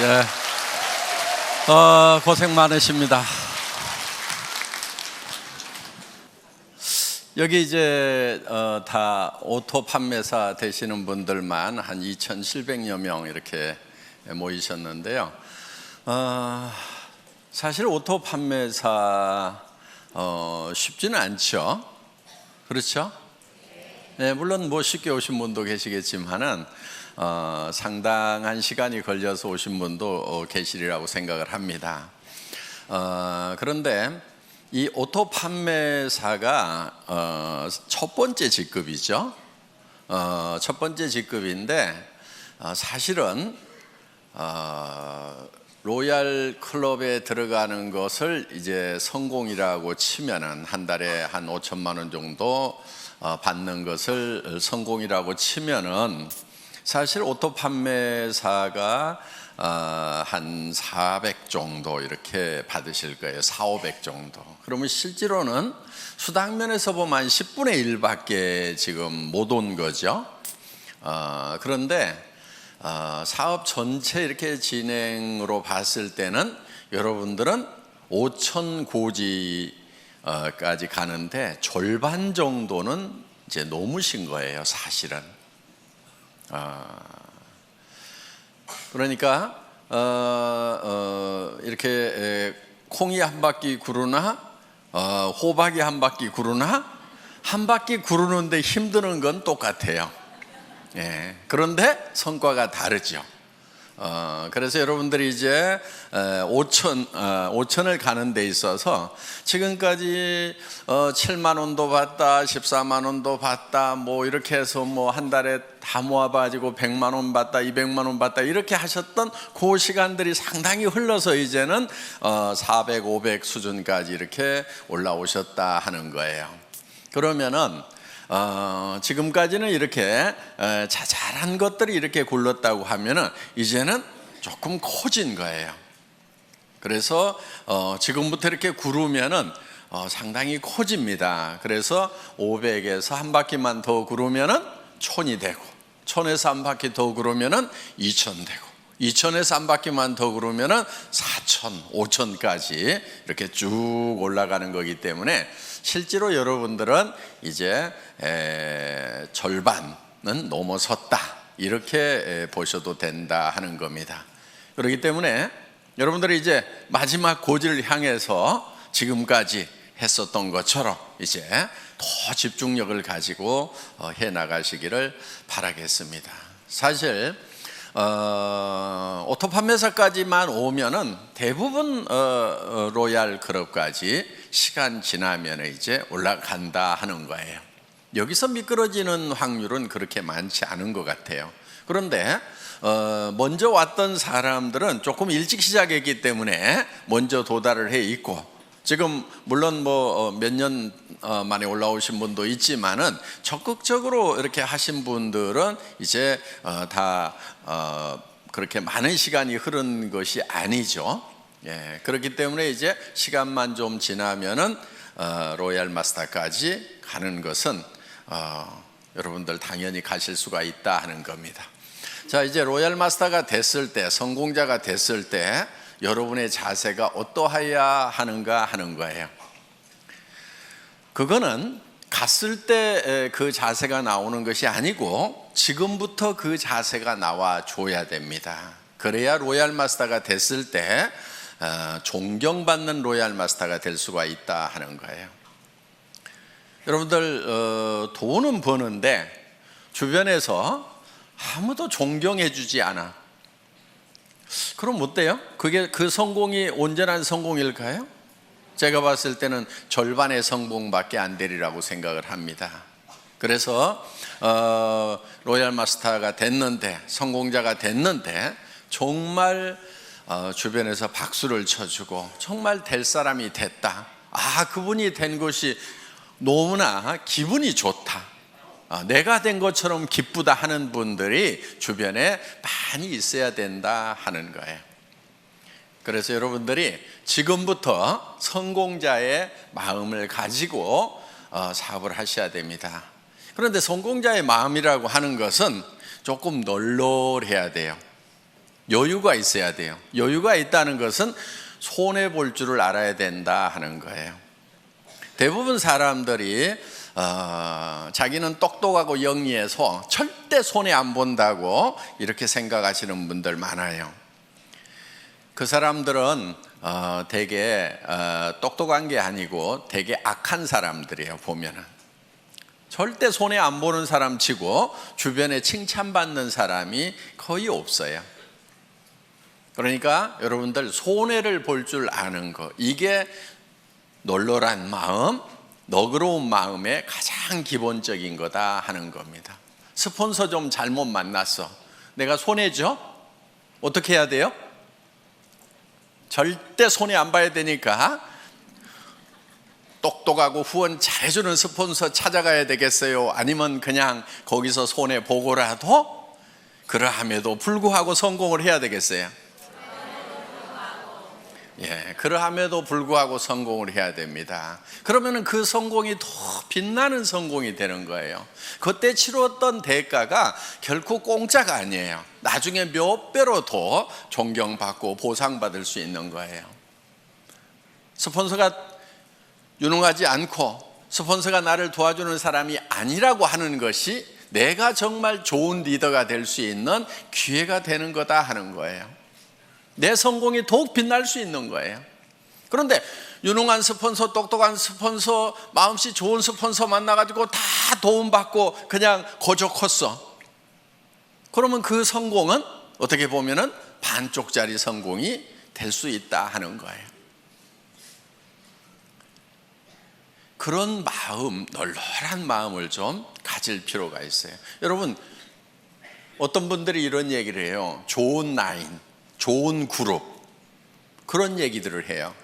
네, 고생 많으십니다. 여기 이제 다 오토 판매사 되시는 분들만 한 2,700여 명 이렇게 모이셨는데요. 사실 오토 판매사 쉽지는 않죠. 그렇죠? 네, 물론 뭐 쉽게 오신 분도 계시겠지만은 상당한 시간이 걸려서 오신 분도 계시리라고 생각을 합니다. 그런데 이 오토 판매사가 첫 번째 직급이죠. 첫 번째 직급인데 사실은 로얄 클럽에 들어가는 것을 이제 성공이라고 치면은 한 달에 한 5천만 원 정도 받는 것을 성공이라고 치면은 사실 오토 판매사가 한 400 정도 이렇게 받으실 거예요. 400, 500 정도. 그러면 실제로는 수당면에서 보면 10분의 1밖에 지금 못 온 거죠. 그런데 사업 전체 이렇게 진행으로 봤을 때는 여러분들은 5천 고지까지 가는데 절반 정도는 이제 넘으신 거예요, 사실은. 그러니까 이렇게 콩이 한 바퀴 구르나 호박이 한 바퀴 구르나 한 바퀴 구르는데 힘드는 건 똑같아요. 예, 그런데 성과가 다르죠. 그래서 여러분들이 이제 5천을 가는 데 있어서 지금까지 7만 원도 받다, 14만 원도 받다, 뭐 이렇게 해서 뭐 한 달에 다 모아가지고 100만 원 받다, 200만 원 받다 이렇게 하셨던 그 시간들이 상당히 흘러서 이제는 400, 500 수준까지 이렇게 올라오셨다 하는 거예요. 그러면은 지금까지는 이렇게 자잘한 것들이 이렇게 굴렀다고 하면은 이제는 조금 커진 거예요. 그래서 지금부터 이렇게 구르면은 상당히 커집니다. 그래서 500에서 한 바퀴만 더 구르면은 1000이 되고, 1000에서 한 바퀴 더 구르면은 2000 되고, 2000에서 한 바퀴만 더 구르면은 4000, 5000까지 이렇게 쭉 올라가는 거기 때문에 실제로 여러분들은 이제 절반은 넘어섰다 이렇게 보셔도 된다 하는 겁니다. 그렇기 때문에 여러분들이 이제 마지막 고지를 향해서 지금까지 했었던 것처럼 이제 더 집중력을 가지고 해 나가시기를 바라겠습니다. 사실 오토 판매사까지만 오면은 대부분 로얄 클럽까지 시간 지나면 이제 올라간다 하는 거예요. 여기서 미끄러지는 확률은 그렇게 많지 않은 것 같아요. 그런데 먼저 왔던 사람들은 조금 일찍 시작했기 때문에 먼저 도달을 해 있고, 지금 물론 뭐 몇 년 만에 올라오신 분도 있지만은 적극적으로 이렇게 하신 분들은 이제 다 그렇게 많은 시간이 흐른 것이 아니죠. 예, 그렇기 때문에 이제 시간만 좀 지나면은 로얄 마스터까지 가는 것은 여러분들 당연히 가실 수가 있다 하는 겁니다. 자, 이제 로얄 마스터가 됐을 때, 성공자가 됐을 때 여러분의 자세가 어떠해야 하는가 하는 거예요. 그거는 갔을 때 그 자세가 나오는 것이 아니고 지금부터 그 자세가 나와 줘야 됩니다. 그래야 로얄 마스터가 됐을 때 존경받는 로얄 마스터가 될 수가 있다 하는 거예요. 여러분들 돈은 버는데 주변에서 아무도 존경해 주지 않아. 그럼 어때요? 그게 그 성공이 온전한 성공일까요? 제가 봤을 때는 절반의 성공밖에 안 되리라고 생각을 합니다. 그래서 로얄 마스터가 됐는데, 성공자가 됐는데 정말 주변에서 박수를 쳐주고 정말 될 사람이 됐다, 그분이 된 것이 너무나 기분이 좋다, 내가 된 것처럼 기쁘다 하는 분들이 주변에 많이 있어야 된다 하는 거예요. 그래서 여러분들이 지금부터 성공자의 마음을 가지고 사업을 하셔야 됩니다. 그런데 성공자의 마음이라고 하는 것은 조금 널널해야 돼요. 여유가 있어야 돼요. 여유가 있다는 것은 손해 볼 줄을 알아야 된다 하는 거예요. 대부분 사람들이 자기는 똑똑하고 영리해서 절대 손해 안 본다고 이렇게 생각하시는 분들 많아요. 그 사람들은 되게 똑똑한 게 아니고 되게 악한 사람들이에요. 보면은 절대 손해 안 보는 사람 치고 주변에 칭찬받는 사람이 거의 없어요. 그러니까 여러분들 손해를 볼 줄 아는 거, 이게 널널한 마음, 너그러운 마음의 가장 기본적인 거다 하는 겁니다. 스폰서 좀 잘못 만났어. 내가 손해죠? 어떻게 해야 돼요? 절대 손해 안 봐야 되니까 똑똑하고 후원 잘해주는 스폰서 찾아가야 되겠어요? 아니면 그냥 거기서 손해 보고라도 그러함에도 불구하고 성공을 해야 되겠어요? 예, 그러함에도 불구하고 성공을 해야 됩니다. 그러면은 그 성공이 더 빛나는 성공이 되는 거예요. 그때 치렀던 대가가 결코 공짜가 아니에요. 나중에 몇 배로 더 존경받고 보상받을 수 있는 거예요. 스폰서가 유능하지 않고 스폰서가 나를 도와주는 사람이 아니라고 하는 것이 내가 정말 좋은 리더가 될 수 있는 기회가 되는 거다 하는 거예요. 내 성공이 더욱 빛날 수 있는 거예요. 그런데 유능한 스폰서, 똑똑한 스폰서, 마음씨 좋은 스폰서 만나가지고 다 도움받고 그냥 거저 컸어. 그러면 그 성공은 어떻게 보면은 반쪽짜리 성공이 될 수 있다 하는 거예요. 그런 마음, 널널한 마음을 좀 가질 필요가 있어요. 여러분, 어떤 분들이 이런 얘기를 해요. 좋은 라인, 좋은 그룹, 그런 얘기들을 해요.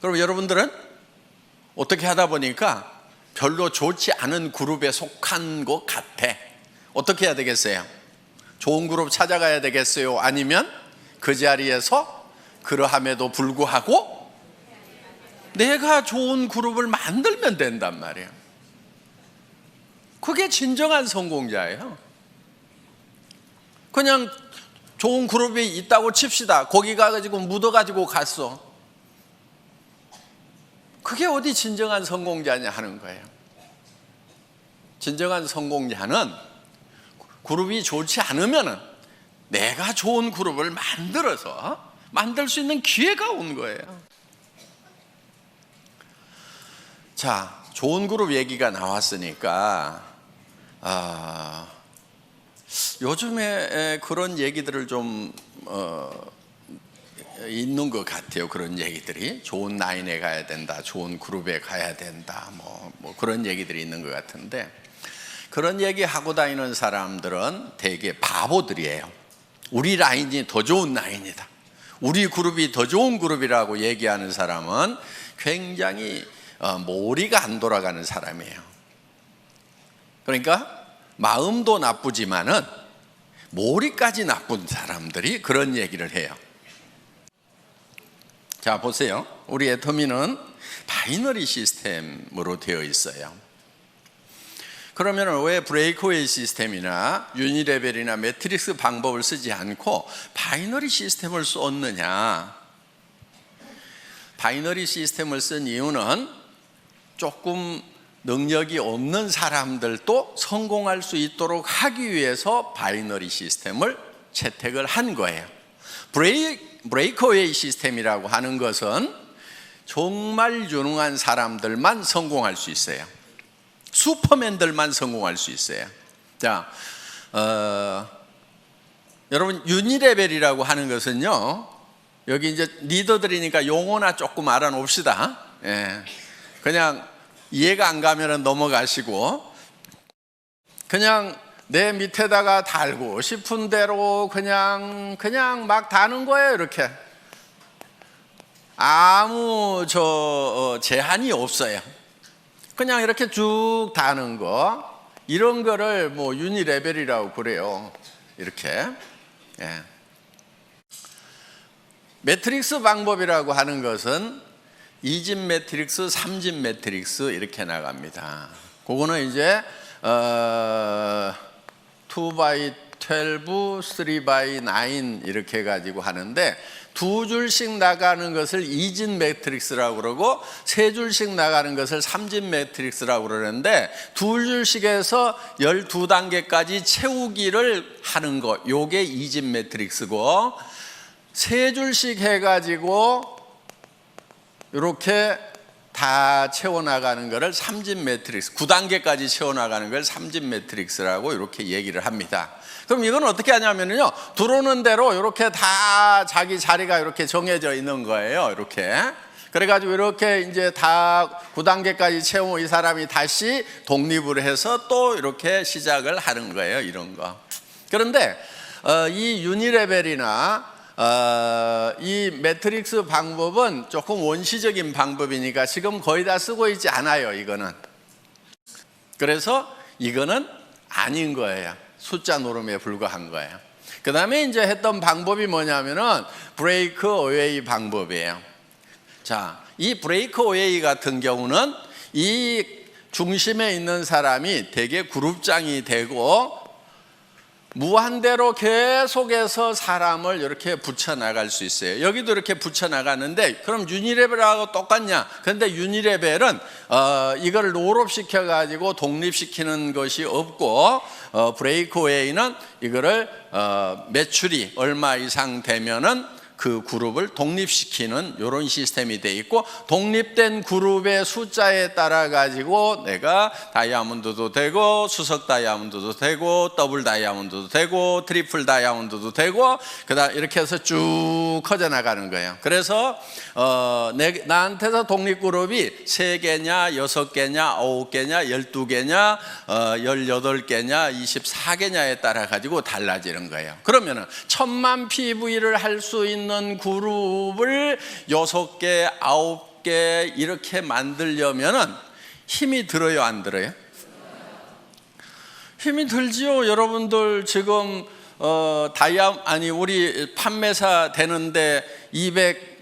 그럼 여러분들은 어떻게 하다 보니까 별로 좋지 않은 그룹에 속한 것 같아. 어떻게 해야 되겠어요? 좋은 그룹 찾아가야 되겠어요? 아니면 그 자리에서 그러함에도 불구하고 내가 좋은 그룹을 만들면 된단 말이에요. 그게 진정한 성공자예요. 그냥 좋은 그룹이 있다고 칩시다. 거기 가가지고 묻어가지고 갔어. 그게 어디 진정한 성공자냐 하는 거예요. 진정한 성공자는 그룹이 좋지 않으면 내가 좋은 그룹을 만들어서 만들 수 있는 기회가 온 거예요. 자, 좋은 그룹 얘기가 나왔으니까 요즘에 그런 얘기들을 좀 있는 것 같아요. 그런 얘기들이 좋은 라인에 가야 된다, 좋은 그룹에 가야 된다, 뭐 그런 얘기들이 있는 것 같은데, 그런 얘기 하고 다니는 사람들은 되게 바보들이에요. 우리 라인이 더 좋은 라인이다, 우리 그룹이 더 좋은 그룹이라고 얘기하는 사람은 굉장히 머리가 안 돌아가는 사람이에요. 그러니까 마음도 나쁘지만은 머리까지 나쁜 사람들이 그런 얘기를 해요. 자, 보세요. 우리 애터미는 바이너리 시스템으로 되어 있어요. 그러면 왜 브레이크웨이 시스템이나 유니레벨이나 매트릭스 방법을 쓰지 않고 바이너리 시스템을 썼느냐? 바이너리 시스템을 쓴 이유는 조금 능력이 없는 사람들도 성공할 수 있도록 하기 위해서 바이너리 시스템을 채택을 한 거예요. 브레이크웨이 시스템이라고 하는 것은 정말 유능한 사람들만 성공할 수 있어요. 슈퍼맨들만 성공할 수 있어요. 자, 여러분, 유니레벨이라고 하는 것은요, 여기 이제 리더들이니까 용어나 조금 알아놓읍시다. 예. 그냥 이해가 안 가면 넘어가시고, 그냥 내 밑에다가 달고 싶은 대로 그냥 막 다는 거예요. 이렇게 아무 제한이 없어요. 그냥 이렇게 쭉 다는 거, 이런 거를 뭐 유니레벨이라고 그래요. 이렇게. 예. 매트릭스 방법이라고 하는 것은 2집 매트릭스, 3집 매트릭스 이렇게 나갑니다. 그거는 이제 2x12 12, 3 by 9 이렇게 해가지고 하는데, 두 줄씩 나가는 것을 2진 매트릭스라고 그러고 세 줄씩 나가는 것을 3진 매트릭스라고 그러는데, 두 줄씩 해서 12단계까지 채우기를 하는 거, 요게 2진 매트릭스고, 세 줄씩 해가지고 이렇게 다 채워나가는 것을 3진 매트릭스, 9단계까지 채워나가는 걸 3진 매트릭스라고 이렇게 얘기를 합니다. 그럼 이건 어떻게 하냐면요, 들어오는 대로 이렇게 다 자기 자리가 이렇게 정해져 있는 거예요. 이렇게. 그래가지고 이렇게 이제 다 9단계까지 채우고 이 사람이 다시 독립을 해서 또 이렇게 시작을 하는 거예요. 이런 거. 그런데 이 유니레벨이나 이 매트릭스 방법은 조금 원시적인 방법이니까 지금 거의 다 쓰고 있지 않아요. 이거는. 그래서 이거는 아닌 거예요. 숫자 노름에 불과한 거예요. 그 다음에 이제 했던 방법이 뭐냐면은 브레이크 어웨이 방법이에요. 자, 이 브레이크 어웨이 같은 경우는 이 중심에 있는 사람이 되게 그룹장이 되고 무한대로 계속해서 사람을 이렇게 붙여나갈 수 있어요. 여기도 이렇게 붙여나가는데, 그럼 유니레벨하고 똑같냐? 그런데 유니레벨은 이걸 롤업시켜 가지고 독립시키는 것이 없고, 브레이크웨이는 이거를 매출이 얼마 이상 되면은 그 그룹을 독립시키는 이런 시스템이 돼 있고, 독립된 그룹의 숫자에 따라 가지고 내가 다이아몬드도 되고 수석 다이아몬드도 되고 더블 다이아몬드도 되고 트리플 다이아몬드도 되고, 그다음 이렇게 해서 쭉 커져 나가는 거예요. 그래서 나한테서 독립 그룹이 3개냐 6개냐 9개냐 12개냐 18개냐 24개냐에 따라 가지고 달라지는 거예요. 그러면은 1000만 PV를 할 수 있는 그룹을 6개, 9개 이렇게 만들려면은 힘이 들어요, 안 들어요? 힘이 들지요. 여러분들 지금 우리 판매사 되는데 200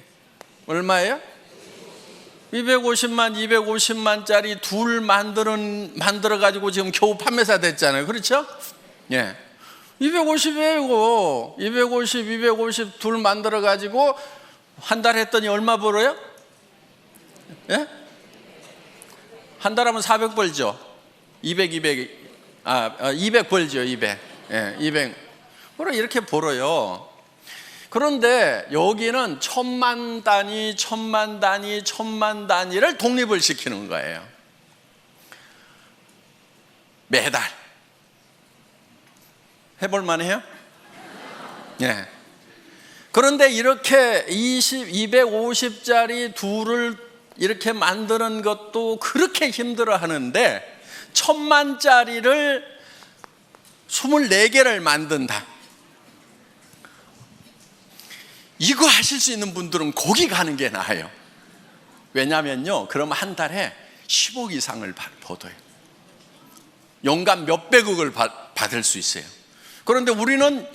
얼마예요? 250만짜리 둘 만들어 가지고 지금 겨우 판매사 됐잖아요. 그렇죠? 예. 250이에요, 이거. 250 둘 만들어 가지고 한 달 했더니 얼마 벌어요? 예? 한 달 하면 400 벌죠. 200 벌죠, 200. 예, 200. 그래, 이렇게 벌어요. 그런데 여기는 1000만 단위를 독립을 시키는 거예요. 매달. 해볼 만해요? 예. 그런데 이렇게 250짜리 둘을 이렇게 만드는 것도 그렇게 힘들어 하는데, 1000만짜리를 24개를 만든다. 이거 하실 수 있는 분들은 거기 가는 게 나아요. 왜냐면요, 그러면 한 달에 10억 이상을 벌어요. 연간 몇백억을 받을 수 있어요. 그런데 우리는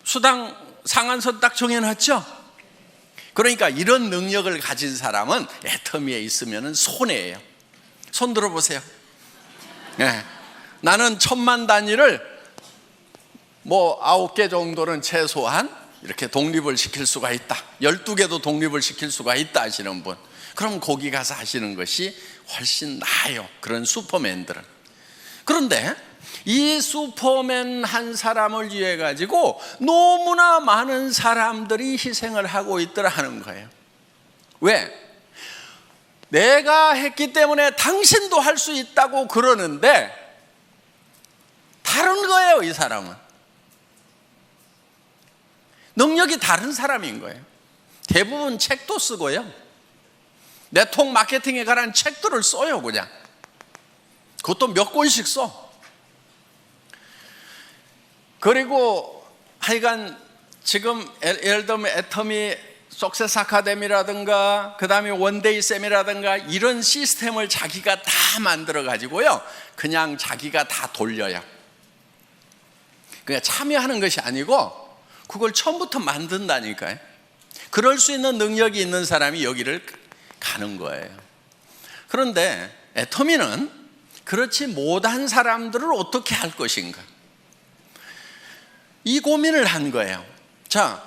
수당 상한선 딱 정해놨죠. 그러니까 이런 능력을 가진 사람은 애터미에 있으면 손해예요. 손 들어보세요. 네. 나는 1000만 단위를 9개 정도는 최소한 이렇게 독립을 시킬 수가 있다. 12개도 독립을 시킬 수가 있다 하시는 분, 그럼 거기 가서 하시는 것이 훨씬 나아요. 그런 슈퍼맨들은. 그런데 이 슈퍼맨 한 사람을 위해 가지고 너무나 많은 사람들이 희생을 하고 있더라 하는 거예요. 왜? 내가 했기 때문에 당신도 할 수 있다고 그러는데 다른 거예요. 이 사람은 능력이 다른 사람인 거예요. 대부분 책도 쓰고요, 네트워크 마케팅에 관한 책들을 써요. 그냥 그것도 몇 권씩 써. 그리고 하여간 지금 예를 들면 애터미 석세스 아카데미라든가 그 다음에 원데이 쌤이라든가 이런 시스템을 자기가 다 만들어 가지고요, 그냥 자기가 다 돌려요. 그냥 참여하는 것이 아니고 그걸 처음부터 만든다니까요. 그럴 수 있는 능력이 있는 사람이 여기를 가는 거예요. 그런데 애터미는 그렇지 못한 사람들을 어떻게 할 것인가? 이 고민을 한 거예요. 자,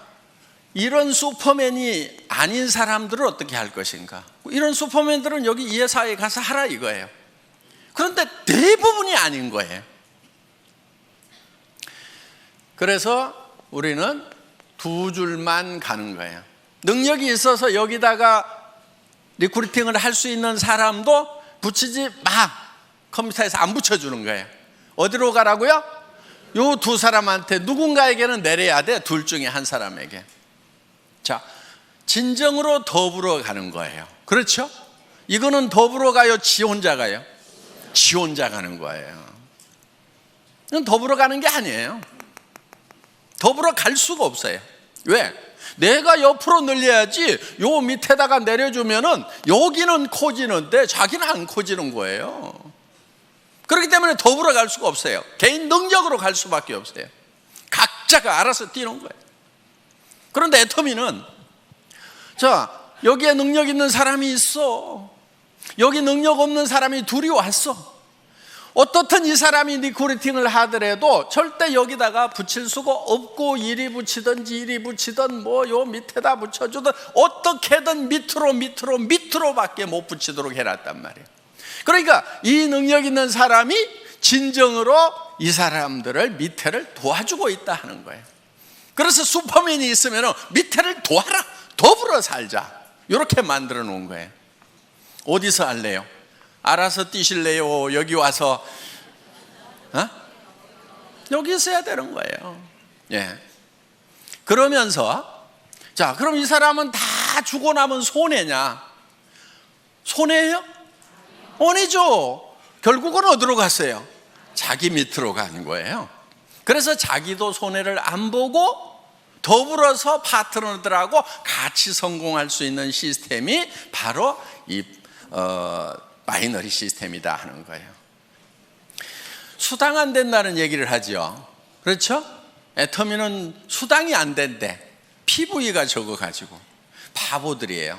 이런 슈퍼맨이 아닌 사람들은 어떻게 할 것인가? 이런 슈퍼맨들은 여기 이 회사에 가서 하라 이거예요. 그런데 대부분이 아닌 거예요. 그래서 우리는 두 줄만 가는 거예요. 능력이 있어서 여기다가 리크루팅을 할 수 있는 사람도 붙이지 마. 컴퓨터에서 안 붙여주는 거예요. 어디로 가라고요? 요 두 사람한테 누군가에게는 내려야 돼. 둘 중에 한 사람에게. 자, 진정으로 더불어 가는 거예요. 그렇죠? 이거는 더불어 가요? 지 혼자 가요? 지 혼자 가는 거예요. 이건 더불어 가는 게 아니에요. 더불어 갈 수가 없어요. 왜? 내가 옆으로 늘려야지 요 밑에다가 내려주면은 여기는 커지는데 자기는 안 커지는 거예요. 그렇기 때문에 더불어 갈 수가 없어요. 개인 능력으로 갈 수밖에 없어요. 각자가 알아서 뛰는 거예요. 그런데 애터미는 자, 여기에 능력 있는 사람이 있어. 여기 능력 없는 사람이 둘이 왔어. 어떻든 이 사람이 리크루팅을 하더라도 절대 여기다가 붙일 수가 없고, 이리 붙이든지 이리 붙이든 뭐 요 밑에다 붙여주든 어떻게든 밑으로밖에 못 붙이도록 해놨단 말이에요. 그러니까 이 능력 있는 사람이 진정으로 이 사람들을 밑에를 도와주고 있다 하는 거예요. 그래서 슈퍼맨이 있으면 밑에를 도와라, 더불어 살자, 이렇게 만들어 놓은 거예요. 어디서 할래요? 알아서 뛰실래요? 여기 와서 여기 있어야 되는 거예요. 예. 그러면서 자, 그럼 이 사람은 다 주고 나면 손해냐? 손해예요? 아니죠. 결국은 어디로 갔어요? 자기 밑으로 가는 거예요. 그래서 자기도 손해를 안 보고 더불어서 파트너들하고 같이 성공할 수 있는 시스템이 바로 이 바이너리 시스템이다 하는 거예요. 수당 안 된다는 얘기를 하죠. 그렇죠? 애터미는 수당이 안 된대. PV가 적어가지고. 바보들이에요.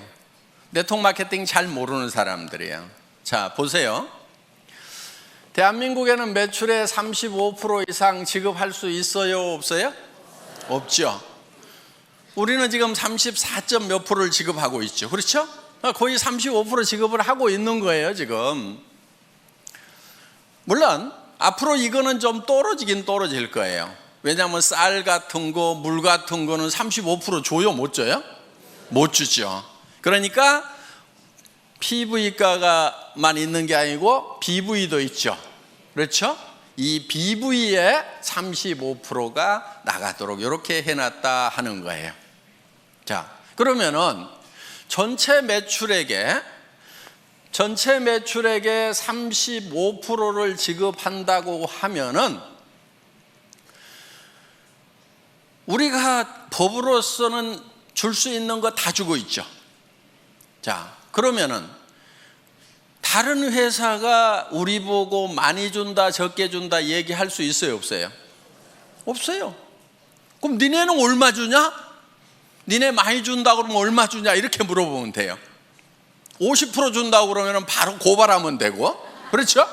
네트워크 마케팅 잘 모르는 사람들이에요. 자, 보세요. 대한민국에는 매출의 35% 이상 지급할 수 있어요? 없어요? 없죠. 우리는 지금 34점 몇 프로를 지급하고 있죠. 그렇죠? 거의 35% 지급을 하고 있는 거예요, 지금. 물론 앞으로 이거는 좀 떨어지긴 떨어질 거예요. 왜냐하면 쌀 같은 거, 물 같은 거는 35% 줘요? 못 줘요? 못 주죠. 그러니까 PV가만 있는 게 아니고 BV도 있죠. 그렇죠? 이 BV에 35%가 나가도록 이렇게 해놨다 하는 거예요. 자, 그러면은 전체 매출액의 35%를 지급한다고 하면은 우리가 법으로서는 줄 수 있는 거 다 주고 있죠. 자, 그러면은 다른 회사가 우리 보고 많이 준다, 적게 준다 얘기할 수 있어요, 없어요? 없어요. 그럼 니네는 얼마 주냐? 니네 많이 준다 그러면 얼마 주냐? 이렇게 물어보면 돼요. 50% 준다고 그러면 바로 고발하면 되고, 그렇죠?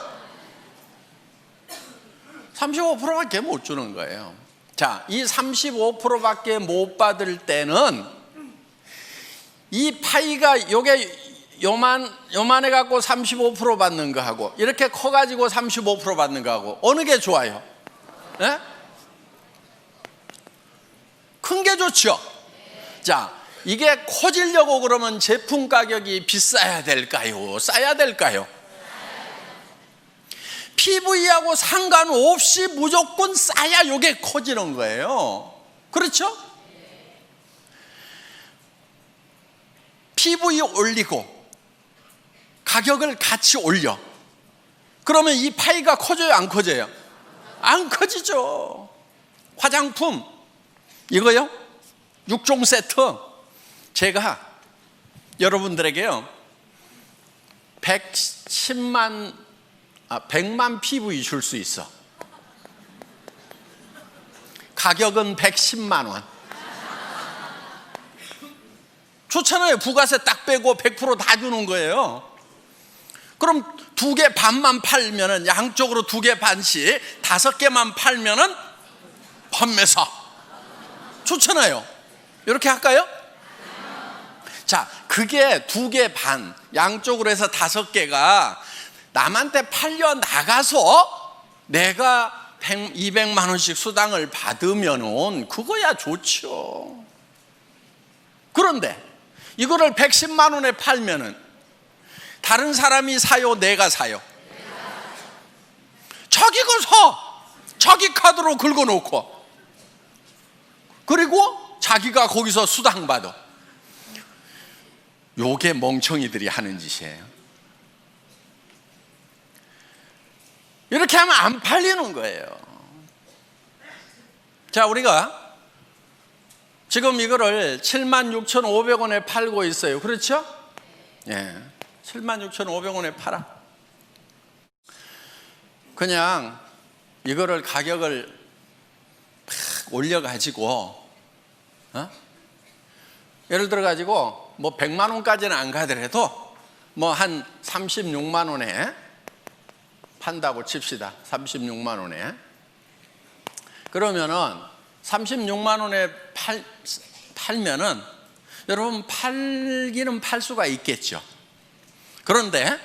35%밖에 못 주는 거예요. 자, 이 35%밖에 못 받을 때는 이 파이가 요게 요만해 갖고 35% 받는 거하고 이렇게 커 가지고 35% 받는 거하고 어느 게 좋아요? 네? 큰 게 좋죠. 자, 이게 커지려고 그러면 제품 가격이 비싸야 될까요? 싸야 될까요? PV하고 상관없이 무조건 싸야 이게 커지는 거예요. 그렇죠? PV 올리고 가격을 같이 올려. 그러면 이 파이가 커져요, 안 커져요? 안 커지죠. 화장품 이거요? 6종 세트 제가 여러분들에게요 100만 PV 줄 수 있어. 가격은 110만 원. 좋잖아요. 부가세 딱 빼고 100% 다 주는 거예요. 그럼 2개 반만 팔면은 양쪽으로 2개 반씩 5개만 팔면은 판매사 좋잖아요. 이렇게 할까요? 자, 그게 2개 반, 양쪽으로 해서 5개가 남한테 팔려 나가서 내가 200만 원씩 수당을 받으면은 그거야 좋죠. 그런데 이거를 110만 원에 팔면은 다른 사람이 사요, 내가 사요? 자기 거 사. 자기 카드로 긁어놓고, 그리고 자기가 거기서 수당 받아. 요게 멍청이들이 하는 짓이에요. 이렇게 하면 안 팔리는 거예요. 자, 우리가 지금 이거를 76,500원에 팔고 있어요. 그렇죠? 예, 76,500원에 팔아. 그냥 이거를 가격을 팍 올려가지고, 예를 들어가지고 뭐 100만 원까지는 안 가더라도 뭐 한 36만 원에 판다고 칩시다. 36만 원에. 그러면은 36만 원에 팔면은 여러분 팔기는 팔 수가 있겠죠. 그런데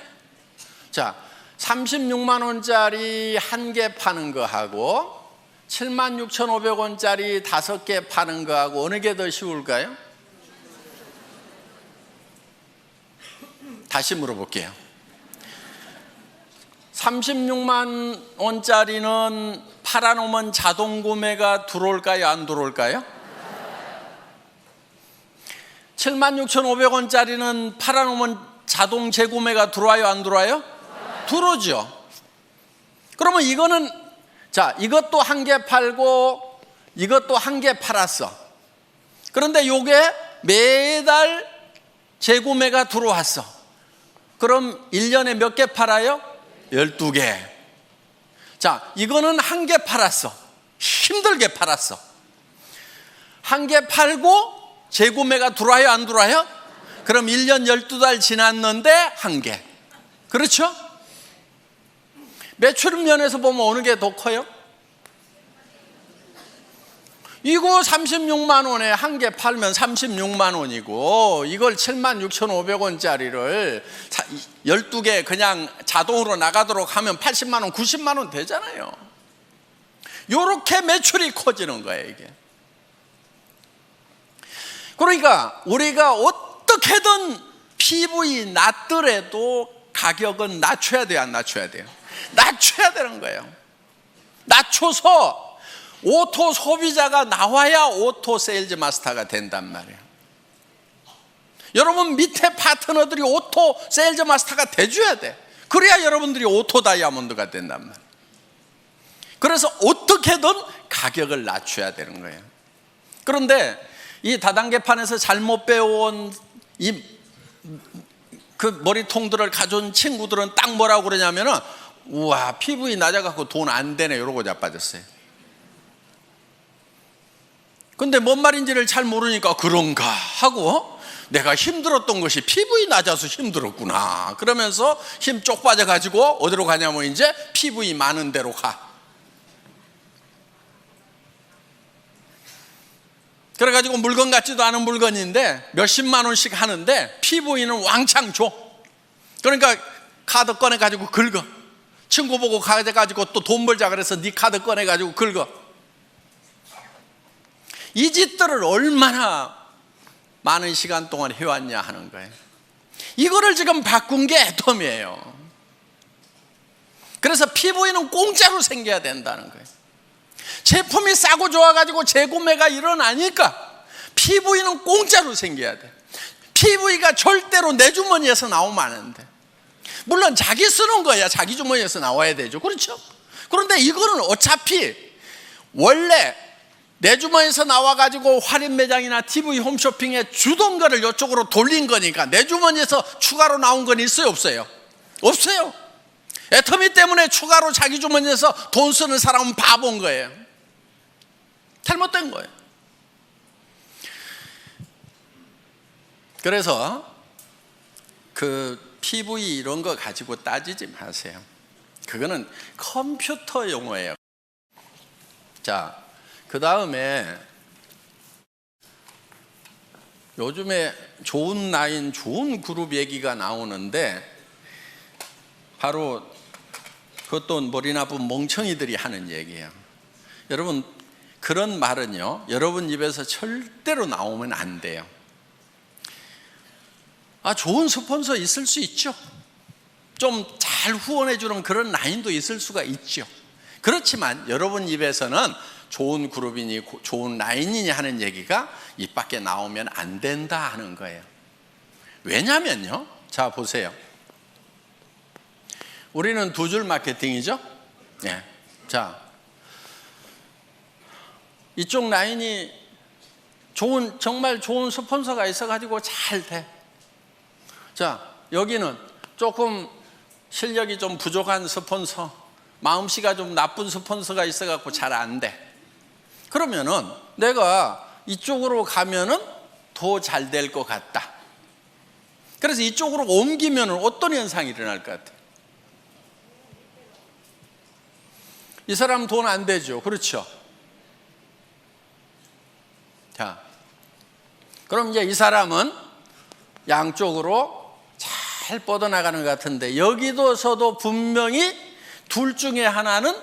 자, 36만 원짜리 1개 파는 거하고 76,500원짜리 5개 파는 거하고 어느 게 더 쉬울까요? 다시 물어볼게요. 36만 원짜리는 팔아놓으면 자동 구매가 들어올까요? 안 들어올까요? 76,500원짜리는 팔아놓으면 자동 재구매가 들어와요? 안 들어와요? 들어오죠. 그러면 이거는, 자, 이것도 1개 팔고 이것도 1개 팔았어. 그런데 요게 매달 재구매가 들어왔어. 그럼 1년에 몇 개 팔아요? 12개. 자, 이거는 1개 팔았어. 힘들게 팔았어. 1개 팔고 재구매가 들어와요? 안 들어와요? 그럼 1년 12달 지났는데 1개. 그렇죠? 매출 면에서 보면 어느 게 더 커요? 이거 36만 원에 1개 팔면 36만 원이고, 이걸 76,500원짜리를 12개 그냥 자동으로 나가도록 하면 80만 원, 90만 원 되잖아요. 이렇게 매출이 커지는 거예요, 이게. 그러니까 우리가 어떻게든 PV 낮더라도 가격은 낮춰야 돼요, 안 낮춰야 돼요? 낮춰야 되는 거예요. 낮춰서 오토 소비자가 나와야 오토 세일즈 마스터가 된단 말이에요. 여러분 밑에 파트너들이 오토 세일즈 마스터가 돼줘야 돼. 그래야 여러분들이 오토 다이아몬드가 된단 말이에요. 그래서 어떻게든 가격을 낮춰야 되는 거예요. 그런데 이 다단계판에서 잘못 배워온 그 머리통들을 가져온 친구들은 딱 뭐라고 그러냐면은, 우와, PV 낮아갖고 돈 안 되네, 이러고 자빠졌어요. 근데 뭔 말인지를 잘 모르니까 그런가 하고, 내가 힘들었던 것이 PV 낮아서 힘들었구나 그러면서 힘 쪽 빠져가지고 어디로 가냐면 이제 PV 많은 데로 가. 그래가지고 물건 같지도 않은 물건인데 몇십만 원씩 하는데 PV는 왕창 줘. 그러니까 카드 꺼내가지고 긁어. 친구 보고 가져가지고 또 돈 벌자 그래서 네 카드 꺼내가지고 긁어. 이 짓들을 얼마나 많은 시간 동안 해왔냐 하는 거예요. 이거를 지금 바꾼 게 애텀이에요. 그래서 PV는 공짜로 생겨야 된다는 거예요. 제품이 싸고 좋아가지고 재구매가 일어나니까 PV는 공짜로 생겨야 돼. PV가 절대로 내 주머니에서 나오면 안 돼. 물론 자기 쓰는 거야 자기 주머니에서 나와야 되죠. 그렇죠? 그런데 이거는 어차피 원래 내 주머니에서 나와가지고 할인 매장이나 TV 홈쇼핑에 주던 거를 이쪽으로 돌린 거니까 내 주머니에서 추가로 나온 건 있어요? 없어요? 없어요. 애터미 때문에 추가로 자기 주머니에서 돈 쓰는 사람은 바본 거예요. 잘못된 거예요. 그래서 그 PV 이런 거 가지고 따지지 마세요. 그거는 컴퓨터 용어예요. 자, 그 다음에 요즘에 좋은 라인, 좋은 그룹 얘기가 나오는데 바로 그것도 머리 나쁜 멍청이들이 하는 얘기예요. 여러분, 그런 말은요, 여러분 입에서 절대로 나오면 안 돼요. 좋은 스폰서 있을 수 있죠. 좀 잘 후원해 주는 그런 라인도 있을 수가 있죠. 그렇지만 여러분 입에서는 좋은 그룹이니 좋은 라인이니 하는 얘기가 입 밖에 나오면 안 된다 하는 거예요. 왜냐면요, 자 보세요. 우리는 두 줄 마케팅이죠. 네. 자, 이쪽 라인이 정말 좋은 스폰서가 있어가지고 잘 돼. 자, 여기는 조금 실력이 좀 부족한 스폰서, 마음씨가 좀 나쁜 스폰서가 있어갖고 잘 안 돼. 그러면은 내가 이쪽으로 가면은 더 잘 될 것 같다. 그래서 이쪽으로 옮기면은 어떤 현상이 일어날 것 같아요? 이 사람 돈 안 되죠. 그렇죠? 자, 그럼 이제 이 사람은 양쪽으로 잘 뻗어나가는 것 같은데 여기서도 분명히 둘 중에 하나는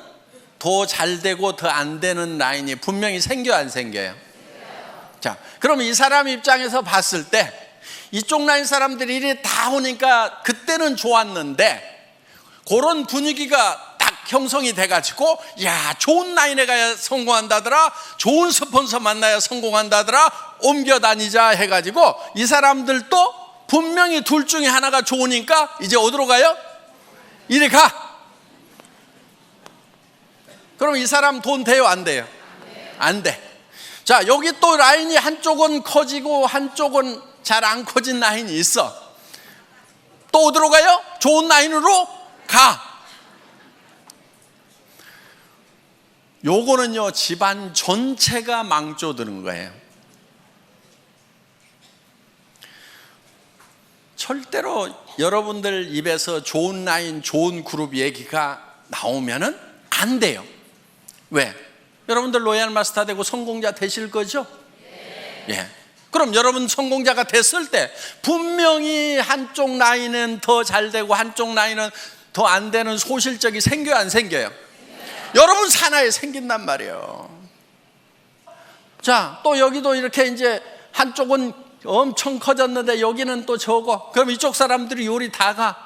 더 잘 되고 더 안 되는 라인이 분명히 생겨 안 생겨요? 자, 그럼 이 사람 입장에서 봤을 때 이쪽 라인 사람들이 이리 다 오니까 그때는 좋았는데 그런 분위기가 딱 형성이 돼가지고 야, 좋은 라인에 가야 성공한다더라, 좋은 스폰서 만나야 성공한다더라, 옮겨 다니자 해가지고 이 사람들도 분명히 둘 중에 하나가 좋으니까 이제 어디로 가요? 이리 가. 그럼 이 사람 돈 돼요? 안 돼요? 안 돼. 자, 여기 또 라인이 한쪽은 커지고 한쪽은 잘 안 커진 라인이 있어. 또 어디로 가요? 좋은 라인으로 가. 요거는요, 집안 전체가 망조드는 거예요. 절대로 여러분들 입에서 좋은 라인, 좋은 그룹 얘기가 나오면은 안 돼요. 왜? 여러분들 로얄 마스터 되고 성공자 되실 거죠? 예. 그럼 여러분 성공자가 됐을 때 분명히 한쪽 라인은 더 잘 되고 한쪽 라인은 더 안 되는 소실적이 생겨요, 안 생겨요? 여러분 산하에 생긴단 말이에요. 자, 또 여기도 이렇게 이제 한쪽은 엄청 커졌는데 여기는 또 적어. 그럼 이쪽 사람들이 요리 다 가.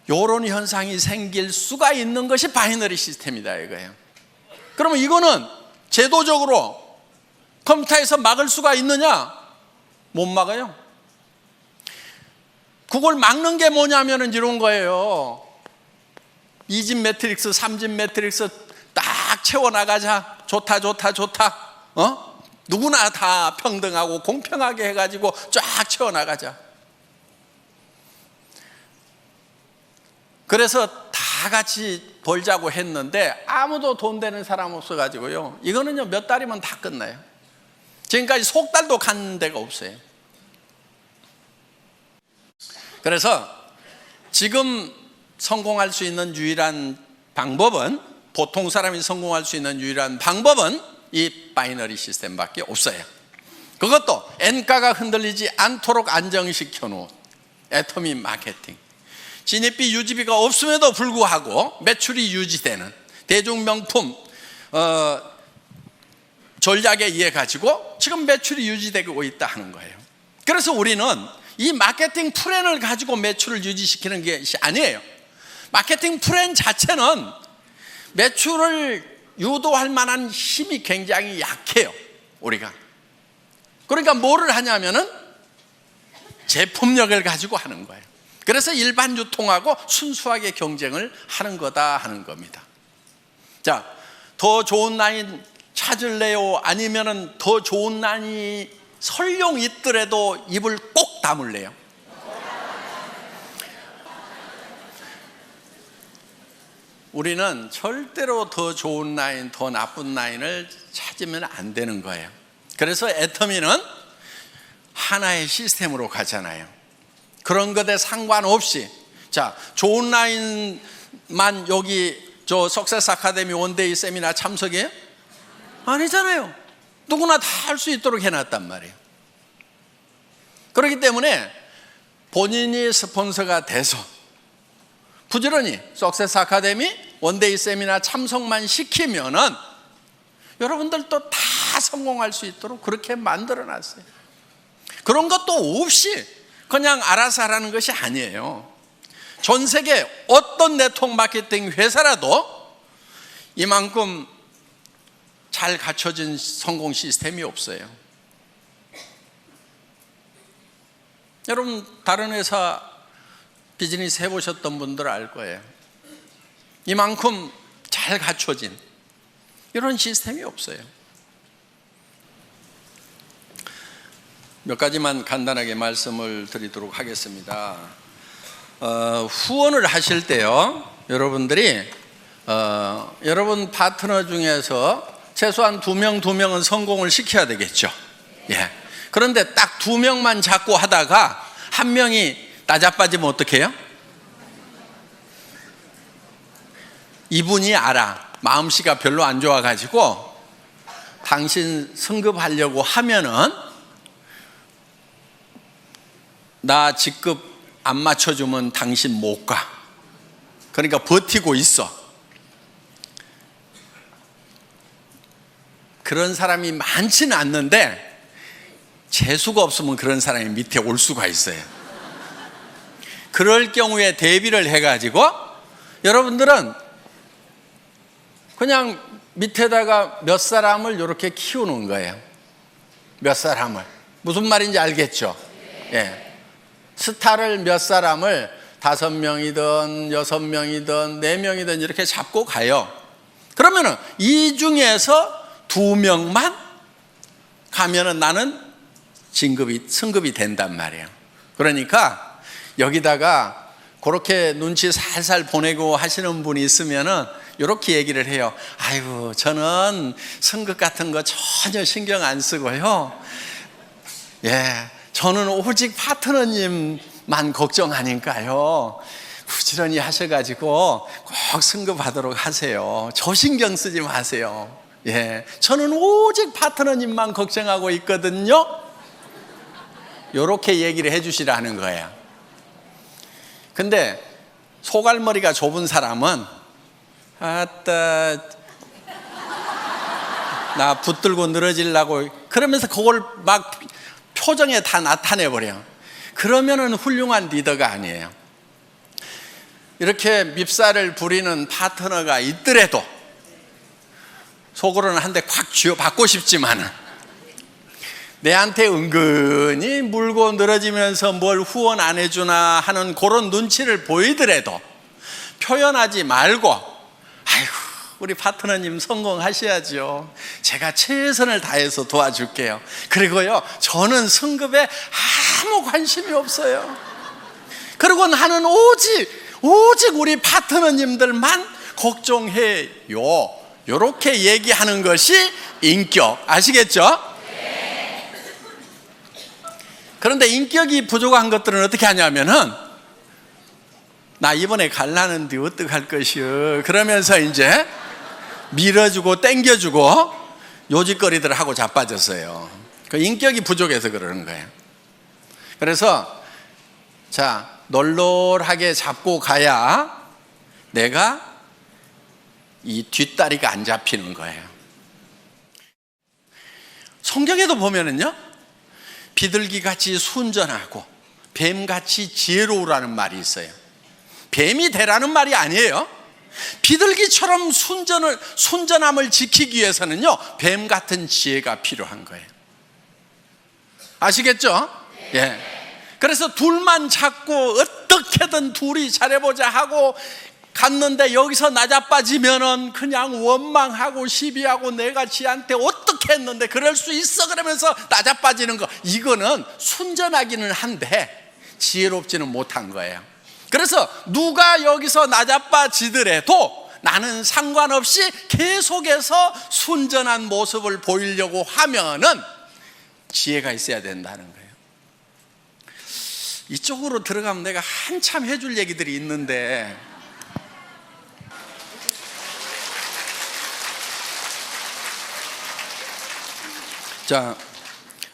요런 현상이 생길 수가 있는 것이 바이너리 시스템이다 이거예요. 그러면 이거는 제도적으로 컴퓨터에서 막을 수가 있느냐? 못 막아요. 그걸 막는 게 뭐냐면은 이런 거예요. 2집 매트릭스, 3집 매트릭스 딱 채워나가자. 좋다. 누구나 다 평등하고 공평하게 해가지고 쫙 채워나가자. 그래서 다 같이 벌자고 했는데 아무도 돈 되는 사람 없어가지고요, 이거는요 몇 달이면 다 끝나요. 지금까지 석 달도 간 데가 없어요. 그래서 지금 성공할 수 있는 유일한 방법은, 보통 사람이 성공할 수 있는 유일한 방법은 이 바이너리 시스템밖에 없어요. 그것도 N가가 흔들리지 않도록 안정시켜 놓은 애터미 마케팅. 진입비 유지비가 없음에도 불구하고 매출이 유지되는 대중명품 전략에 의해 가지고 지금 매출이 유지되고 있다 하는 거예요. 그래서 우리는 이 마케팅 플랜을 가지고 매출을 유지시키는 것이 아니에요. 마케팅 플랜 자체는 매출을 유도할 만한 힘이 굉장히 약해요, 우리가. 그러니까 뭐를 하냐면은 제품력을 가지고 하는 거예요. 그래서 일반 유통하고 순수하게 경쟁을 하는 거다 하는 겁니다. 자, 더 좋은 라인 찾을래요? 아니면은 더 좋은 라인이 설령 있더라도 입을 꼭 다물래요? 우리는 절대로 더 좋은 라인, 더 나쁜 라인을 찾으면 안 되는 거예요. 그래서 애터미는 하나의 시스템으로 가잖아요. 그런 것에 상관없이, 자, 좋은 라인만 여기 저 석세스 아카데미 원데이 세미나 참석해요? 아니잖아요. 누구나 다 할 수 있도록 해놨단 말이에요. 그렇기 때문에 본인이 스폰서가 돼서 부지런히 석세스 아카데미 원데이 세미나 참석만 시키면은 여러분들도 다 성공할 수 있도록 그렇게 만들어 놨어요. 그런 것도 없이 그냥 알아서 하라는 것이 아니에요. 전 세계 어떤 네트워크 마케팅 회사라도 이만큼 잘 갖춰진 성공 시스템이 없어요. 여러분 다른 회사 비즈니스 해보셨던 분들 알 거예요. 이만큼 잘 갖춰진 이런 시스템이 없어요. 몇 가지만 간단하게 말씀을 드리도록 하겠습니다. 후원을 하실 때요, 여러분들이 여러분 파트너 중에서 최소한 2명은 성공을 시켜야 되겠죠. 예. 그런데 딱 2명만 잡고 하다가 1명이 나자빠지면 어떡해요? 이분이 알아. 마음씨가 별로 안 좋아가지고 당신 승급하려고 하면은 나 직급 안 맞춰주면 당신 못 가. 그러니까 버티고 있어. 그런 사람이 많지는 않는데 재수가 없으면 그런 사람이 밑에 올 수가 있어요. 그럴 경우에 대비를 해가지고 여러분들은 그냥 밑에다가 몇 사람을 이렇게 키우는 거예요. 몇 사람을. 무슨 말인지 알겠죠? 예. 스타를 몇 사람을 5명이든 6명이든 4명이든 이렇게 잡고 가요. 그러면은 이 중에서 2명만 가면은 나는 승급이 된단 말이에요. 그러니까 여기다가 그렇게 눈치 살살 보내고 하시는 분이 있으면은 이렇게 얘기를 해요. 아이고, 저는 승급 같은 거 전혀 신경 안 쓰고요. 예, 저는 오직 파트너님만 걱정하니까요. 부지런히 하셔가지고 꼭 승급하도록 하세요. 저 신경 쓰지 마세요. 예, 저는 오직 파트너님만 걱정하고 있거든요. 이렇게 얘기를 해주시라는 거예요. 근데 소갈머리가 좁은 사람은 아따 나 붙들고 늘어지려고 그러면서 그걸 막 표정에 다 나타내버려요. 그러면은 훌륭한 리더가 아니에요. 이렇게 밉살을 부리는 파트너가 있더라도 속으로는 한 대 콱 쥐어받고 싶지만은 내한테 은근히 물고 늘어지면서 뭘 후원 안 해주나 하는 그런 눈치를 보이더라도 표현하지 말고 아이고 우리 파트너님 성공하셔야죠. 제가 최선을 다해서 도와줄게요. 그리고요 저는 승급에 아무 관심이 없어요. 그리고 나는 오직 우리 파트너님들만 걱정해요. 이렇게 얘기하는 것이 인격. 아시겠죠? 그런데 인격이 부족한 것들은 어떻게 하냐면은 나 이번에 갈라는데 어떡할 것이요 그러면서 이제 밀어주고 땡겨주고 요짓거리들 하고 자빠졌어요. 그 인격이 부족해서 그러는 거예요. 그래서 자 널널하게 잡고 가야 내가 이 뒷다리가 안 잡히는 거예요. 성경에도 보면은요 비둘기같이 순전하고 뱀같이 지혜로우라는 말이 있어요. 뱀이 되라는 말이 아니에요. 비둘기처럼 순전함을 지키기 위해서는요 뱀 같은 지혜가 필요한 거예요. 아시겠죠? 예. 그래서 둘만 잡고 어떻게든 둘이 잘해보자 하고 갔는데 여기서 나자빠지면은 그냥 원망하고 시비하고 내가 지한테 어떻게 했는데 그럴 수 있어 그러면서 나자빠지는 거, 이거는 순전하기는 한데 지혜롭지는 못한 거예요. 그래서 누가 여기서 나자빠지더라도 나는 상관없이 계속해서 순전한 모습을 보이려고 하면은 지혜가 있어야 된다는 거예요. 이쪽으로 들어가면 내가 한참 해줄 얘기들이 있는데 자,